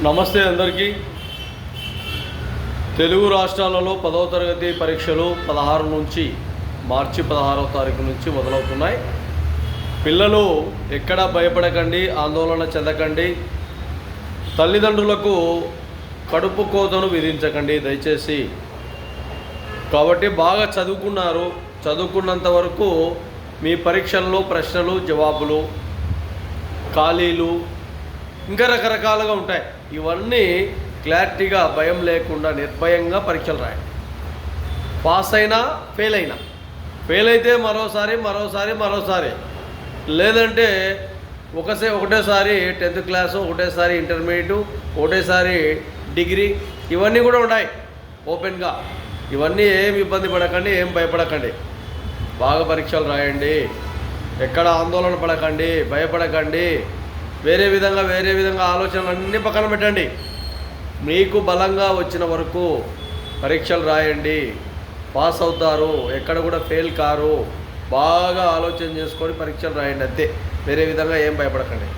నమస్తే అందరికీ. తెలుగు రాష్ట్రాలలో 10వ తరగతి పరీక్షలు 16 నుంచి మార్చి 16వ తారీఖు నుంచి మొదలవుతున్నాయి. పిల్లలు ఎక్కడా భయపడకండి, ఆందోళన చెందకండి. తల్లిదండ్రులకు కడుపు కోతను విధించకండి దయచేసి. కాబట్టి బాగా చదువుకున్నారు, చదువుకున్నంత వరకు మీ పరీక్షల్లో ప్రశ్నలు, జవాబులు, ఖాళీలు ఇంకా రకరకాలుగా ఉంటాయి. ఇవన్నీ క్లారిటీగా భయం లేకుండా నిర్భయంగా పరీక్షలు రాయండి. పాస్ అయినా ఫెయిల్ అయితే మరోసారి లేదంటే ఒకటేసారి 10th క్లాసు, ఒకటేసారి ఇంటర్మీడియట్, ఒకటేసారి డిగ్రీ, ఇవన్నీ కూడా ఉన్నాయి ఓపెన్గా. ఇవన్నీ ఏం ఇబ్బంది పడకండి, ఏం భయపడకండి. బాగా పరీక్షలు రాయండి. ఎక్కడ ఆందోళన పడకండి, భయపడకండి. వేరే విధంగా ఆలోచనలన్నీ పక్కన పెట్టండి. మీకు బలంగా వచ్చిన వరకు పరీక్షలు రాయండి, పాస్ అవుతారు, ఎక్కడ కూడా ఫెయిల్ కారు. బాగా ఆలోచన చేసుకొని పరీక్షలు రాయండి అంతే. వేరే విధంగా ఏం భయపడకండి.